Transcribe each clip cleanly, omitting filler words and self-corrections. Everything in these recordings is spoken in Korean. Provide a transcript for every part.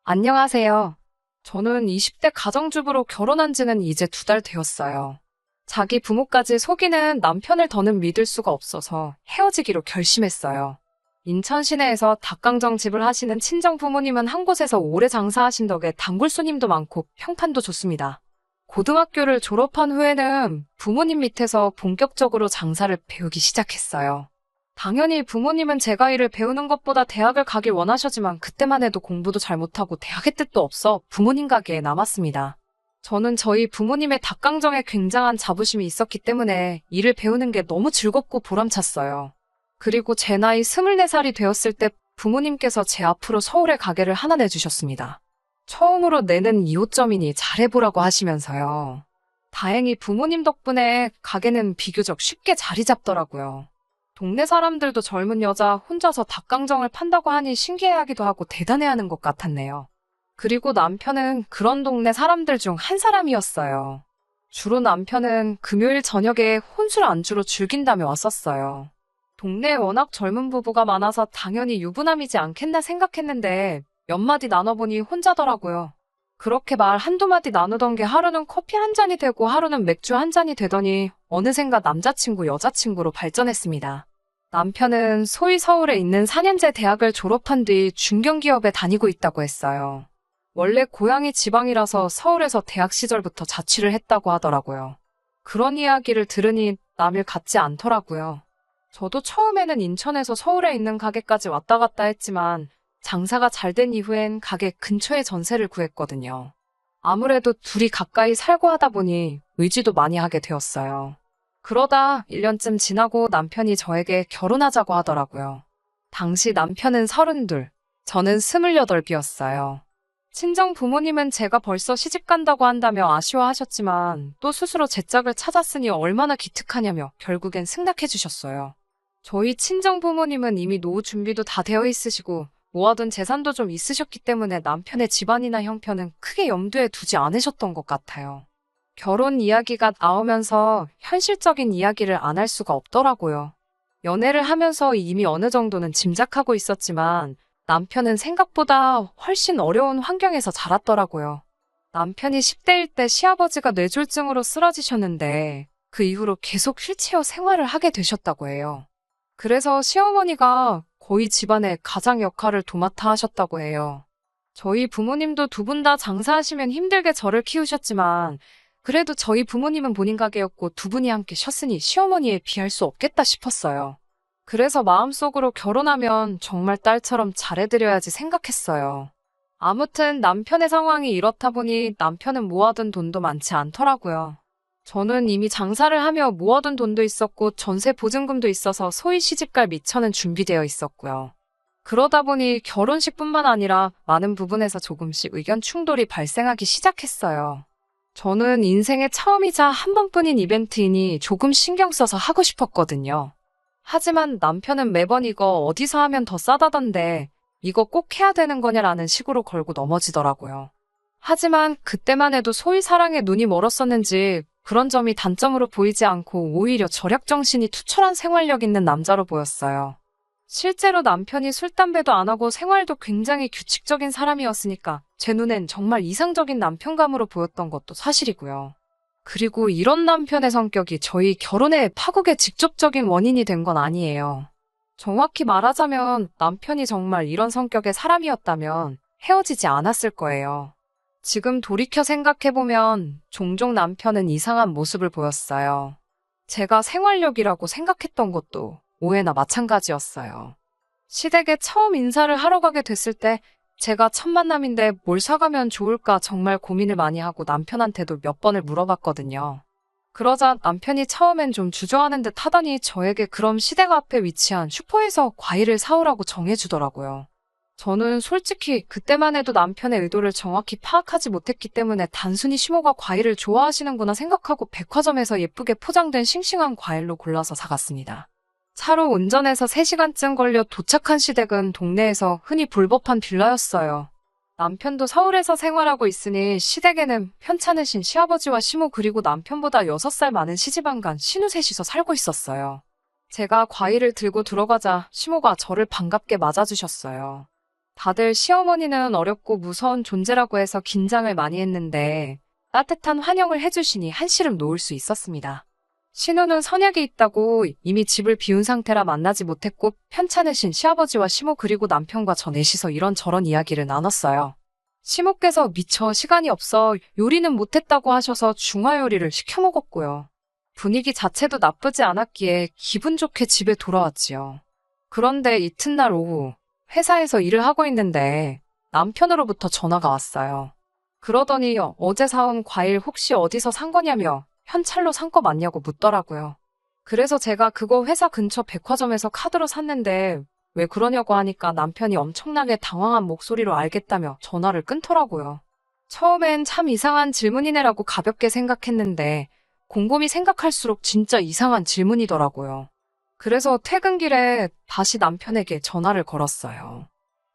안녕하세요. 저는 20대 가정주부로 결혼한 지는 이제 2달 되었어요. 자기 부모까지 속이는 남편을 더는 믿을 수가 없어서 헤어지기로 결심했어요. 인천 시내에서 닭강정 집을 하시는 친정 부모님은 한 곳에서 오래 장사하신 덕에 단골 손님도 많고 평판도 좋습니다. 고등학교를 졸업한 후에는 부모님 밑에서 본격적으로 장사를 배우기 시작했어요. 당연히 부모님은 제가 일을 배우는 것보다 대학을 가길 원하셨지만 그때만 해도 공부도 잘 못하고 대학의 뜻도 없어 부모님 가게에 남았습니다. 저는 저희 부모님의 닭강정에 굉장한 자부심이 있었기 때문에 일을 배우는 게 너무 즐겁고 보람찼어요. 그리고 제 나이 24살이 되었을 때 부모님께서 제 앞으로 서울에 가게를 하나 내주셨습니다. 처음으로 내는 2호점이니 잘해보라고 하시면서요. 다행히 부모님 덕분에 가게는 비교적 쉽게 자리 잡더라고요. 동네 사람들도 젊은 여자 혼자서 닭강정을 판다고 하니 신기해하기도 하고 대단해하는 것 같았네요. 그리고 남편은 그런 동네 사람들 중 한 사람이었어요. 주로 남편은 금요일 저녁에 혼술 안주로 즐긴다며 왔었어요. 동네에 워낙 젊은 부부가 많아서 당연히 유부남이지 않겠나 생각했는데 몇 마디 나눠보니 혼자더라고요. 그렇게 말 한두 마디 나누던 게 하루는 커피 한 잔이 되고 하루는 맥주 한 잔이 되더니 어느샌가 남자친구, 여자친구로 발전했습니다. 남편은 소위 서울에 있는 4년제 대학을 졸업한 뒤 중견기업에 다니고 있다고 했어요. 원래 고향이 지방이라서 서울에서 대학 시절부터 자취를 했다고 하더라고요. 그런 이야기를 들으니 남일 같지 않더라고요. 저도 처음에는 인천에서 서울에 있는 가게까지 왔다 갔다 했지만 장사가 잘 된 이후엔 가게 근처에 전세를 구했거든요. 아무래도 둘이 가까이 살고 하다 보니 의지도 많이 하게 되었어요. 그러다 1년쯤 지나고 남편이 저에게 결혼하자고 하더라고요. 당시 남편은 32, 저는 28이었어요. 친정 부모님은 제가 벌써 시집 간다고 한다며 아쉬워하셨지만 또 스스로 제 짝을 찾았으니 얼마나 기특하냐며 결국엔 승낙해 주셨어요. 저희 친정 부모님은 이미 노후 준비도 다 되어 있으시고 모아둔 재산도 좀 있으셨기 때문에 남편의 집안이나 형편은 크게 염두에 두지 않으셨던 것 같아요. 결혼 이야기가 나오면서 현실적인 이야기를 안 할 수가 없더라고요. 연애를 하면서 이미 어느 정도는 짐작하고 있었지만 남편은 생각보다 훨씬 어려운 환경에서 자랐더라고요. 남편이 10대일 때 시아버지가 뇌졸중으로 쓰러지셨는데 그 이후로 계속 휠체어 생활을 하게 되셨다고 해요. 그래서 시어머니가 거의 집안의 가장 역할을 도맡아 하셨다고 해요. 저희 부모님도 두 분 다 장사하시면 힘들게 저를 키우셨지만 그래도 저희 부모님은 본인 가게였고 두 분이 함께 쉬었으니 시어머니에 비할 수 없겠다 싶었어요. 그래서 마음속으로 결혼하면 정말 딸처럼 잘해드려야지 생각했어요. 아무튼 남편의 상황이 이렇다 보니 남편은 모아둔 돈도 많지 않더라고요. 저는 이미 장사를 하며 모아둔 돈도 있었고 전세 보증금도 있어서 소위 시집갈 미처는 준비되어 있었고요. 그러다 보니 결혼식뿐만 아니라 많은 부분에서 조금씩 의견 충돌이 발생하기 시작했어요. 저는 인생의 처음이자 한 번뿐인 이벤트이니 조금 신경 써서 하고 싶었거든요. 하지만 남편은 매번 이거 어디서 하면 더 싸다던데 이거 꼭 해야 되는 거냐라는 식으로 걸고 넘어지더라고요. 하지만 그때만 해도 소위 사랑에 눈이 멀었었는지 그런 점이 단점으로 보이지 않고 오히려 절약정신이 투철한 생활력 있는 남자로 보였어요. 실제로 남편이 술, 담배도 안 하고 생활도 굉장히 규칙적인 사람이었으니까 제 눈엔 정말 이상적인 남편감으로 보였던 것도 사실이고요. 그리고 이런 남편의 성격이 저희 결혼의 파국의 직접적인 원인이 된 건 아니에요. 정확히 말하자면 남편이 정말 이런 성격의 사람이었다면 헤어지지 않았을 거예요. 지금 돌이켜 생각해보면 종종 남편은 이상한 모습을 보였어요. 제가 생활력이라고 생각했던 것도 오해나 마찬가지였어요. 시댁에 처음 인사를 하러 가게 됐을 때 제가 첫 만남인데 뭘 사가면 좋을까 정말 고민을 많이 하고 남편한테도 몇 번을 물어봤거든요. 그러자 남편이 처음엔 좀 주저하는 듯 하더니 저에게 그럼 시댁 앞에 위치한 슈퍼에서 과일을 사오라고 정해주더라고요. 저는 솔직히 그때만 해도 남편의 의도를 정확히 파악하지 못했기 때문에 단순히 시모가 과일을 좋아하시는구나 생각하고 백화점에서 예쁘게 포장된 싱싱한 과일로 골라서 사갔습니다. 차로 운전해서 3시간쯤 걸려 도착한 시댁은 동네에서 흔히 불법한 빌라였어요. 남편도 서울에서 생활하고 있으니 시댁에는 편찮으신 시아버지와 시모 그리고 남편보다 6살 많은 시집안간 시누 셋이서 살고 있었어요. 제가 과일을 들고 들어가자 시모가 저를 반갑게 맞아주셨어요. 다들 시어머니는 어렵고 무서운 존재라고 해서 긴장을 많이 했는데 따뜻한 환영을 해주시니 한시름 놓을 수 있었습니다. 신우는 선약이 있다고 이미 집을 비운 상태라 만나지 못했고 편찮으신 시아버지와 시모 그리고 남편과 저 넷이서 이런저런 이야기를 나눴어요. 시모께서 미처 시간이 없어 요리는 못했다고 하셔서 중화요리를 시켜 먹었고요. 분위기 자체도 나쁘지 않았기에 기분 좋게 집에 돌아왔지요. 그런데 이튿날 오후 회사에서 일을 하고 있는데 남편으로부터 전화가 왔어요. 그러더니 어제 사온 과일 혹시 어디서 산 거냐며 현찰로 산 거 맞냐고 묻더라고요. 그래서 제가 그거 회사 근처 백화점에서 카드로 샀는데 왜 그러냐고 하니까 남편이 엄청나게 당황한 목소리로 알겠다며 전화를 끊더라고요. 처음엔 참 이상한 질문이네라고 가볍게 생각했는데 곰곰이 생각할수록 진짜 이상한 질문이더라고요. 그래서 퇴근길에 다시 남편에게 전화를 걸었어요.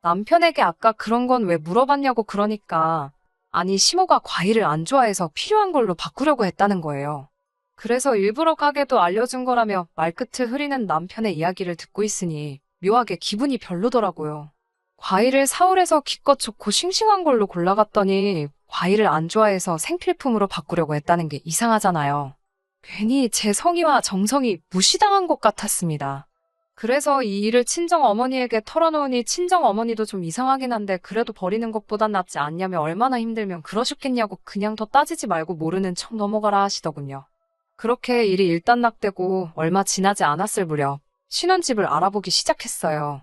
남편에게 아까 그런 건 왜 물어봤냐고 그러니까 아니 시모가 과일을 안 좋아해서 필요한 걸로 바꾸려고 했다는 거예요. 그래서 일부러 가게도 알려준 거라며 말끝을 흐리는 남편의 이야기를 듣고 있으니 묘하게 기분이 별로더라고요. 과일을 사올에서 기껏 좋고 싱싱한 걸로 골라갔더니 과일을 안 좋아해서 생필품으로 바꾸려고 했다는 게 이상하잖아요. 괜히 제 성의와 정성이 무시당한 것 같았습니다. 그래서 이 일을 친정 어머니에게 털어놓으니 친정 어머니도 좀 이상하긴 한데 그래도 버리는 것보단 낫지 않냐며 얼마나 힘들면 그러셨겠냐고 그냥 더 따지지 말고 모르는 척 넘어가라 하시더군요. 그렇게 일이 일단락되고 얼마 지나지 않았을 무렵 신혼집을 알아보기 시작했어요.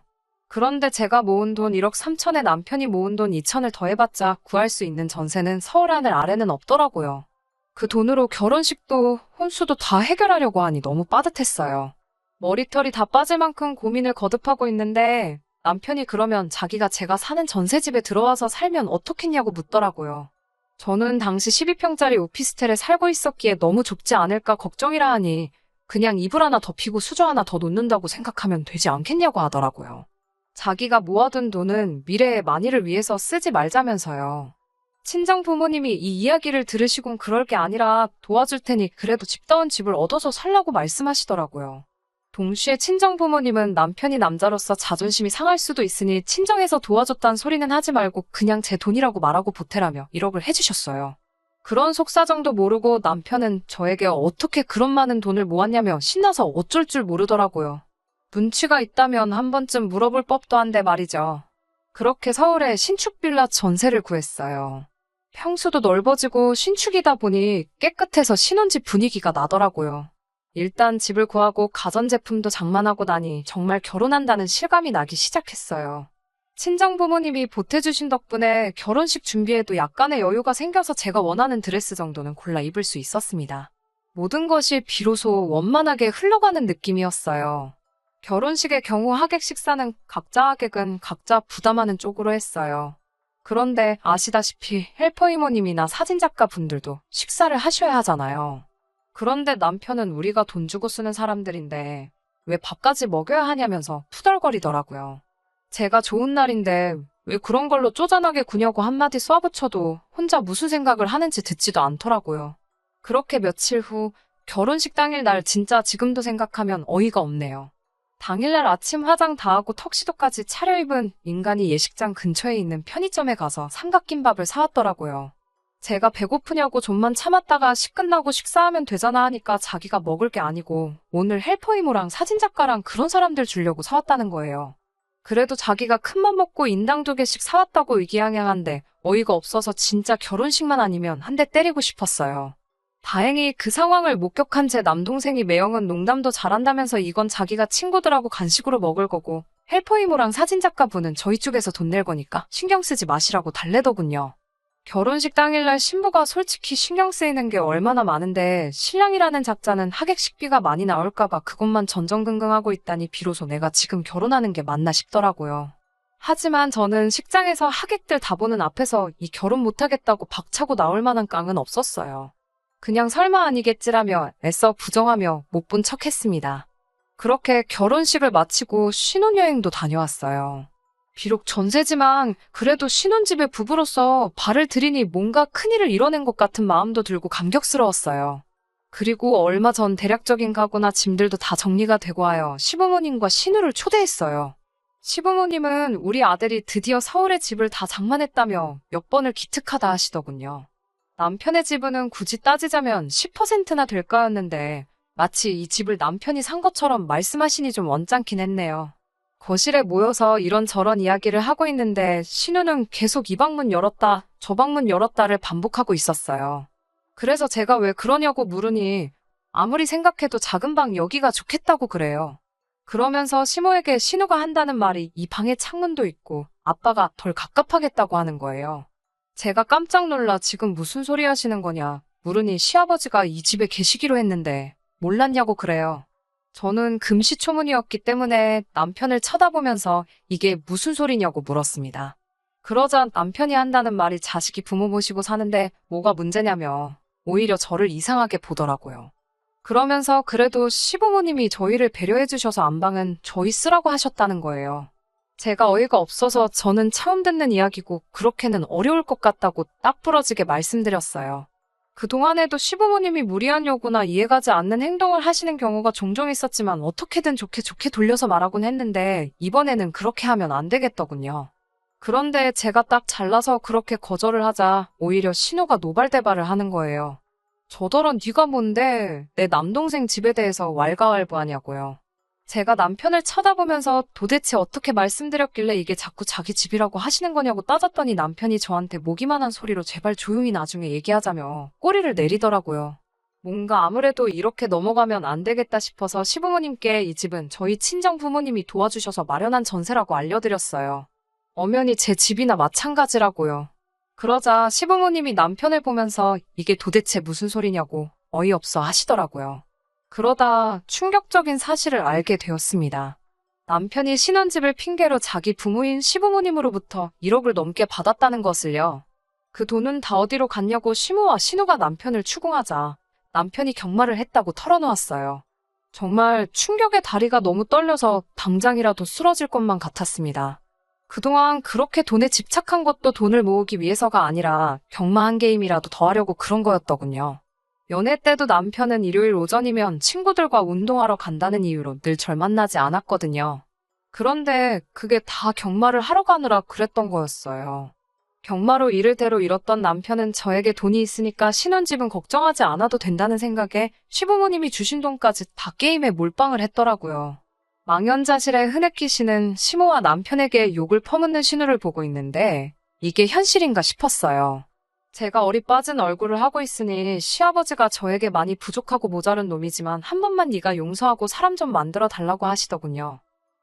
그런데 제가 모은 돈 1억 3천에 남편이 모은 돈 2천을 더해봤자 구할 수 있는 전세는 서울 하늘 아래는 없더라고요. 그 돈으로 결혼식도 혼수도 다 해결하려고 하니 너무 빠듯했어요. 머리털이 다 빠질 만큼 고민을 거듭하고 있는데 남편이 그러면 자기가 제가 사는 전세집에 들어와서 살면 어떻겠냐고 묻더라고요. 저는 당시 12평짜리 오피스텔에 살고 있었기에 너무 좁지 않을까 걱정이라 하니 그냥 이불 하나 덮이고 수저 하나 더 놓는다고 생각하면 되지 않겠냐고 하더라고요. 자기가 모아둔 돈은 미래의 만일을 위해서 쓰지 말자면서요. 친정 부모님이 이 이야기를 들으시곤 그럴 게 아니라 도와줄 테니 그래도 집다운 집을 얻어서 살라고 말씀하시더라고요. 동시에 친정 부모님은 남편이 남자로서 자존심이 상할 수도 있으니 친정에서 도와줬다는 소리는 하지 말고 그냥 제 돈이라고 말하고 보태라며 1억을 해주셨어요. 그런 속사정도 모르고 남편은 저에게 어떻게 그런 많은 돈을 모았냐며 신나서 어쩔 줄 모르더라고요. 눈치가 있다면 한 번쯤 물어볼 법도 한데 말이죠. 그렇게 서울에 신축 빌라 전세를 구했어요. 평수도 넓어지고 신축이다 보니 깨끗해서 신혼집 분위기가 나더라고요. 일단 집을 구하고 가전제품도 장만하고 나니 정말 결혼한다는 실감이 나기 시작했어요. 친정 부모님이 보태주신 덕분에 결혼식 준비에도 약간의 여유가 생겨서 제가 원하는 드레스 정도는 골라 입을 수 있었습니다. 모든 것이 비로소 원만하게 흘러가는 느낌이었어요. 결혼식의 경우 하객 식사는 각자 하객은 각자 부담하는 쪽으로 했어요. 그런데 아시다시피 헬퍼 이모님이나 사진작가 분들도 식사를 하셔야 하잖아요. 그런데 남편은 우리가 돈 주고 쓰는 사람들인데 왜 밥까지 먹여야 하냐면서 투덜거리더라고요. 제가 좋은 날인데 왜 그런 걸로 쪼잔하게 구냐고 한마디 쏘아붙여도 혼자 무슨 생각을 하는지 듣지도 않더라고요. 그렇게 며칠 후 결혼식 당일 날 진짜 지금도 생각하면 어이가 없네요. 당일날 아침 화장 다 하고 턱시도까지 차려입은 인간이 예식장 근처에 있는 편의점에 가서 삼각김밥을 사왔더라고요. 제가 배고프냐고 좀만 참았다가 식 끝나고 식사하면 되잖아 하니까 자기가 먹을 게 아니고 오늘 헬퍼 이모랑 사진작가랑 그런 사람들 주려고 사왔다는 거예요. 그래도 자기가 큰맘 먹고 인당 2개씩 사왔다고 의기양양한데 어이가 없어서 진짜 결혼식만 아니면 한 대 때리고 싶었어요. 다행히 그 상황을 목격한 제 남동생이 매형은 농담도 잘한다면서 이건 자기가 친구들하고 간식으로 먹을 거고 헬퍼 이모랑 사진작가분은 저희 쪽에서 돈 낼 거니까 신경 쓰지 마시라고 달래더군요. 결혼식 당일날 신부가 솔직히 신경 쓰이는 게 얼마나 많은데 신랑이라는 작자는 하객 식비가 많이 나올까봐 그것만 전전긍긍하고 있다니 비로소 내가 지금 결혼하는 게 맞나 싶더라고요. 하지만 저는 식장에서 하객들 다 보는 앞에서 이 결혼 못하겠다고 박차고 나올 만한 깡은 없었어요. 그냥 설마 아니겠지라며 애써 부정하며 못 본 척했습니다. 그렇게 결혼식을 마치고 신혼여행도 다녀왔어요. 비록 전세지만 그래도 신혼집의 부부로서 발을 들이니 뭔가 큰일을 이뤄낸 것 같은 마음도 들고 감격스러웠어요. 그리고 얼마 전 대략적인 가구나 짐들도 다 정리가 되고 하여 시부모님과 신우를 초대했어요. 시부모님은 우리 아들이 드디어 서울에 집을 다 장만했다며 몇 번을 기특하다 하시더군요. 남편의 지분은 굳이 따지자면 10%나 될까였는데 마치 이 집을 남편이 산 것처럼 말씀하시니 좀 언짢긴 했네요. 거실에 모여서 이런저런 이야기를 하고 있는데 신우는 계속 이 방문 열었다, 저 방문 열었다를 반복하고 있었어요. 그래서 제가 왜 그러냐고 물으니 아무리 생각해도 작은 방 여기가 좋겠다고 그래요. 그러면서 시모에게 신우가 한다는 말이 이 방에 창문도 있고 아빠가 덜 갑갑하겠다고 하는 거예요. 제가 깜짝 놀라 지금 무슨 소리 하시는 거냐 물으니 시아버지가 이 집에 계시기로 했는데 몰랐냐고 그래요. 저는 금시초문이었기 때문에 남편을 쳐다보면서 이게 무슨 소리냐고 물었습니다. 그러자 남편이 한다는 말이 자식이 부모 모시고 사는데 뭐가 문제냐며 오히려 저를 이상하게 보더라고요. 그러면서 그래도 시부모님이 저희를 배려해 주셔서 안방은 저희 쓰라고 하셨다는 거예요. 제가 어이가 없어서 저는 처음 듣는 이야기고 그렇게는 어려울 것 같다고 딱 부러지게 말씀드렸어요. 그동안에도 시부모님이 무리한 요구나 이해가지 않는 행동을 하시는 경우가 종종 있었지만 어떻게든 좋게 돌려서 말하곤 했는데 이번에는 그렇게 하면 안 되겠더군요. 그런데 제가 딱 잘나서 그렇게 거절을 하자 오히려 신우가 노발대발을 하는 거예요. 저더러 네가 뭔데 내 남동생 집에 대해서 왈가왈부하냐고요. 제가 남편을 쳐다보면서 도대체 어떻게 말씀드렸길래 이게 자꾸 자기 집이라고 하시는 거냐고 따졌더니 남편이 저한테 목이만한 소리로 제발 조용히 나중에 얘기하자며 꼬리를 내리더라고요. 뭔가 아무래도 이렇게 넘어가면 안 되겠다 싶어서 시부모님께 이 집은 저희 친정 부모님이 도와주셔서 마련한 전세라고 알려드렸어요. 엄연히 제 집이나 마찬가지라고요. 그러자 시부모님이 남편을 보면서 이게 도대체 무슨 소리냐고 어이없어 하시더라고요. 그러다 충격적인 사실을 알게 되었습니다. 남편이 신혼집을 핑계로 자기 부모인 시부모님으로부터 1억을 넘게 받았다는 것을요. 그 돈은 다 어디로 갔냐고 시모와 신우가 남편을 추궁하자 남편이 경마를 했다고 털어놓았어요. 정말 충격의 다리가 너무 떨려서 당장이라도 쓰러질 것만 같았습니다. 그동안 그렇게 돈에 집착한 것도 돈을 모으기 위해서가 아니라 경마 한 게임이라도 더 하려고 그런 거였더군요. 연애 때도 남편은 일요일 오전이면 친구들과 운동하러 간다는 이유로 늘 절 만나지 않았거든요. 그런데 그게 다 경마를 하러 가느라 그랬던 거였어요. 경마로 이를 대로 잃었던 남편은 저에게 돈이 있으니까 신혼집은 걱정하지 않아도 된다는 생각에 시부모님이 주신 돈까지 다 게임에 몰빵을 했더라고요. 망연자실의 흐느끼 씨는 시모와 남편에게 욕을 퍼붓는 신우를 보고 있는데 이게 현실인가 싶었어요. 제가 어리 빠진 얼굴을 하고 있으니 시아버지가 저에게 많이 부족하고 모자른 놈이지만 한 번만 네가 용서하고 사람 좀 만들어 달라고 하시더군요.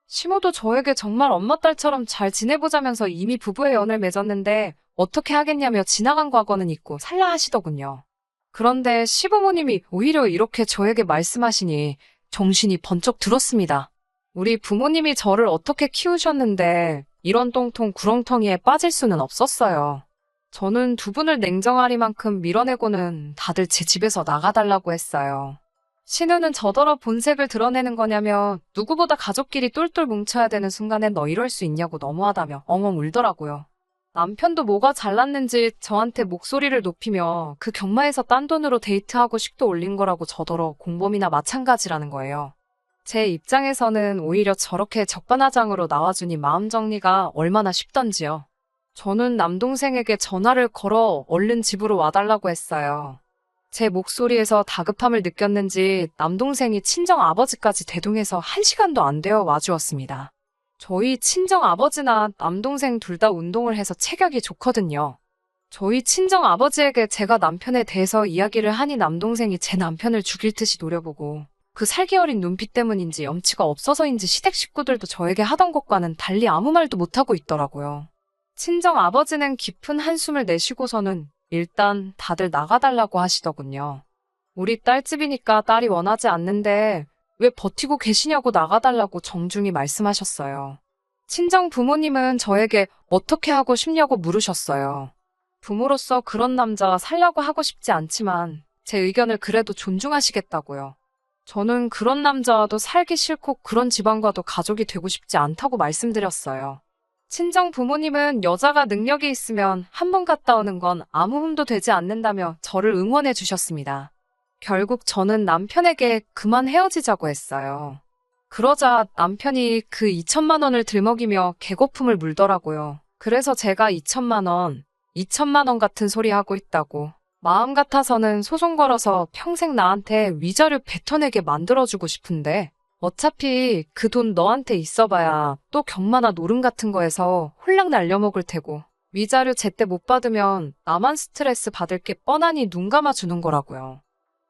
시모도 저에게 정말 엄마 딸처럼 잘 지내보자면서 이미 부부의 연을 맺었는데 어떻게 하겠냐며 지나간 과거는 잊고 살라 하시더군요. 그런데 시부모님이 오히려 이렇게 저에게 말씀하시니 정신이 번쩍 들었습니다. 우리 부모님이 저를 어떻게 키우셨는데 이런 똥통 구렁텅이에 빠질 수는 없었어요. 저는 두 분을 냉정하리만큼 밀어내고는 다들 제 집에서 나가달라고 했어요. 신우는 저더러 본색을 드러내는 거냐며 누구보다 가족끼리 똘똘 뭉쳐야 되는 순간에 너 이럴 수 있냐고 너무하다며 엉엉 울더라고요. 남편도 뭐가 잘났는지 저한테 목소리를 높이며 그 경마에서 딴 돈으로 데이트하고 식도 올린 거라고 저더러 공범이나 마찬가지라는 거예요. 제 입장에서는 오히려 저렇게 적반하장으로 나와주니 마음 정리가 얼마나 쉽던지요. 저는 남동생에게 전화를 걸어 얼른 집으로 와달라고 했어요. 제 목소리에서 다급함을 느꼈는지 남동생이 친정 아버지까지 대동해서 1시간도 안 되어 와주었습니다. 저희 친정 아버지나 남동생 둘 다 운동을 해서 체격이 좋거든요. 저희 친정 아버지에게 제가 남편에 대해서 이야기를 하니 남동생이 제 남편을 죽일 듯이 노려보고 그 살기 어린 눈빛 때문인지 염치가 없어서인지 시댁 식구들도 저에게 하던 것과는 달리 아무 말도 못하고 있더라고요. 친정 아버지는 깊은 한숨을 내쉬고서는 일단 다들 나가달라고 하시더군요. 우리 딸집이니까 딸이 원하지 않는데 왜 버티고 계시냐고 나가달라고 정중히 말씀하셨어요. 친정 부모님은 저에게 어떻게 하고 싶냐고 물으셨어요. 부모로서 그런 남자와 살려고 하고 싶지 않지만 제 의견을 그래도 존중하시겠다고요. 저는 그런 남자와도 살기 싫고 그런 집안과도 가족이 되고 싶지 않다고 말씀드렸어요. 친정 부모님은 여자가 능력이 있으면 한 번 갔다 오는 건 아무 흠도 되지 않는다며 저를 응원해 주셨습니다. 결국 저는 남편에게 그만 헤어지자고 했어요. 그러자 남편이 그 2천만 원을 들먹이며 개거품을 물더라고요. 그래서 제가 2천만 원 같은 소리 하고 있다고. 마음 같아서는 소송 걸어서 평생 나한테 위자료 뱉어내게 만들어주고 싶은데 어차피 그 돈 너한테 있어봐야 또 경마나 노름 같은 거에서 홀랑 날려먹을 테고 위자료 제때 못 받으면 나만 스트레스 받을 게 뻔하니 눈 감아주는 거라고요.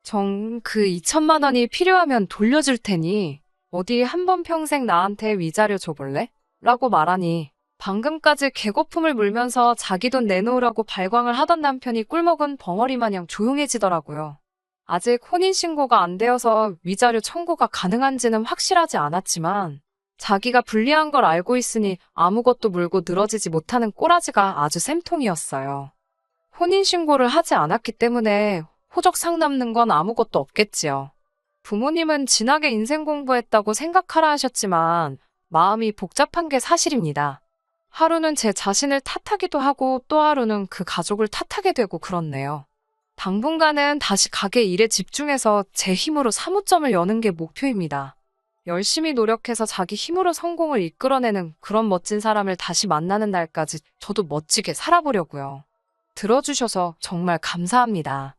정 그 2천만 원이 필요하면 돌려줄 테니 어디 한 번 평생 나한테 위자료 줘볼래? 라고 말하니 방금까지 개거품을 물면서 자기 돈 내놓으라고 발광을 하던 남편이 꿀먹은 벙어리 마냥 조용해지더라고요. 아직 혼인신고가 안 되어서 위자료 청구가 가능한지는 확실하지 않았지만 자기가 불리한 걸 알고 있으니 아무것도 물고 늘어지지 못하는 꼬라지가 아주 쌤통이었어요. 혼인신고를 하지 않았기 때문에 호적상 남는 건 아무것도 없겠지요. 부모님은 진하게 인생 공부했다고 생각하라 하셨지만 마음이 복잡한 게 사실입니다. 하루는 제 자신을 탓하기도 하고 또 하루는 그 가족을 탓하게 되고 그렇네요. 당분간은 다시 가게 일에 집중해서 제 힘으로 사무점을 여는 게 목표입니다. 열심히 노력해서 자기 힘으로 성공을 이끌어내는 그런 멋진 사람을 다시 만나는 날까지 저도 멋지게 살아보려고요. 들어주셔서 정말 감사합니다.